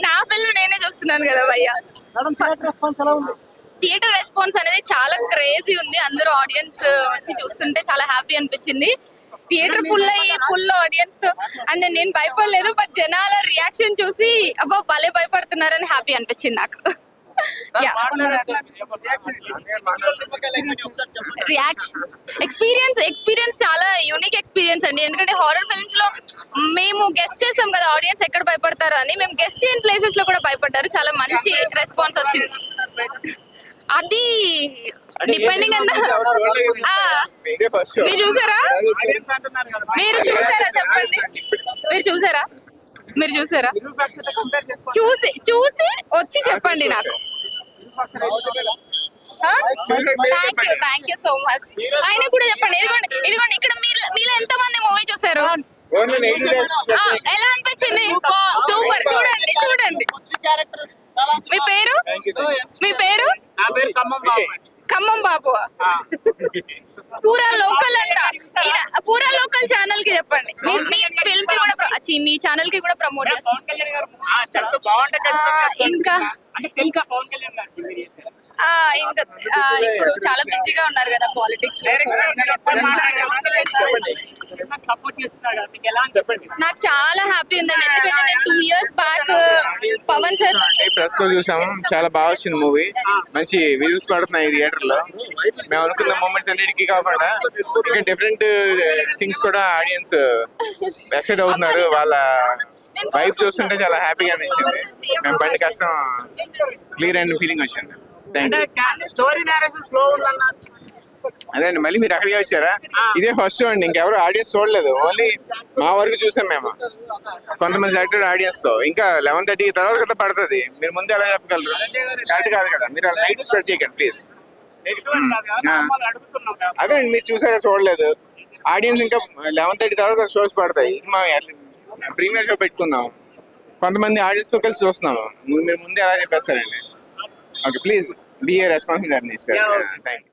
నా ఫిల్మ్ నేనే చూస్తున్నాను కదా భయ్య. థియేటర్ రెస్పాన్స్ అనేది చాలా క్రేజీ ఉంది. అందరూ ఆడియన్స్ వచ్చి చూస్తుంటే చాలా హ్యాపీ అనిపించింది. థియేటర్ ఫుల్ ఆడియన్స్ అండ్ నేను భయపడలేదు, బట్ జనాల రియాక్షన్ చూసి అబ్బా భలే భయపడుతున్నారని హ్యాపీ అనిపించింది నాకు. ఎక్స్పీరియన్స్ చాలా యూనిక్ ఎక్స్పీరియన్స్ అండి. ఎందుకంటే హారర్ ఫిల్మ్స్ లో మేము గెస్ట్ చేసాం కదా ఆడియన్స్ ఎక్కడ భయపడతారు అని, మేము గెస్ట్ చేయని ప్లేసెస్ లో కూడా భయపడ్డారు. చాలా మంచి రెస్పాన్స్ వచ్చింది. అది డిపెండింగ్ మీరు చూసారా చెప్పండి. మీరు చూసారా చూసి వచ్చి చెప్పండి నాకు. Thank you so much. ఆయన కూడా చెప్పండి. ఇదిగోండి ఇక్కడ మీలో ఎంత మంది మూవీ చూసారు? ఎలా అనిపించింది? సూపర్. చూడండి. మీ పేరు ఖమ్మం బాబు. పూరా లోకల్ అంట. పూరా లోకల్ ఛానల్ కి చెప్పండి. మీ ఫిల్మ్ కి కూడా మీ ఛానల్ కి కూడా ప్రమోట్ చేస్తాం. ఇంకా ఇప్పుడు చాలా బిజీగా ఉన్నారు కదా పాలిటిక్స్ లో. నాకు చాలా హ్యాపీ ఉందండి. ఎందుకంటే నేను 2 years back Pawan sir press లో చూసాము. చాలా బాగా వచ్చింది మూవీ. మంచి విజువల్స్ పడుతున్నాయి థియేటర్ లో. మేము అనుకున్న మూమెంట్స్ అన్నిటికీ కాకుండా ఇంకా డిఫరెంట్ థింగ్స్ కూడా ఆడియన్స్ ఎక్సైట్ అవుతున్నారు. వాళ్ళ వైబ్ చూస్తుంటే చాలా హ్యాపీగా అనిపించింది. మేము పడిన కష్టం క్లియర్ అయిన ఫీలింగ్ వచ్చింది. అదే అండి, మళ్ళీ మీరు అక్కడికే వచ్చారా? ఇదే ఫస్ట్ షో అండి. ఇంకెవరు ఆడియన్స్ చూడలేదు. ఓన్లీ మా వరకు చూసాం మేము. కొంతమంది సెలెక్టెడ్ ఆడియన్స్ తో. ఇంకా 11:30 తర్వాత కదా పడుతుంది. మీరు ముందు ఎలా చెప్పగలరు? కరెక్ట్ కాదు కదా. మీరు అలా నైట్ స్ప్రెడ్ చేయకండి ప్లీజ్. అదే అండి, మీరు చూసారా? చూడలేదు. ఆడియన్స్ ఇంకా 11:30 తర్వాత షోస్ పడతాయి. ఇది మా ప్రీమియర్ షో పెట్టుకుందాం. కొంతమంది ఆడియన్స్ తో కలిసి చూస్తున్నాము. మీరు ముందే ఎలా చెప్పేస్తారండి? Okay, please be a responsible journalist. Thank you.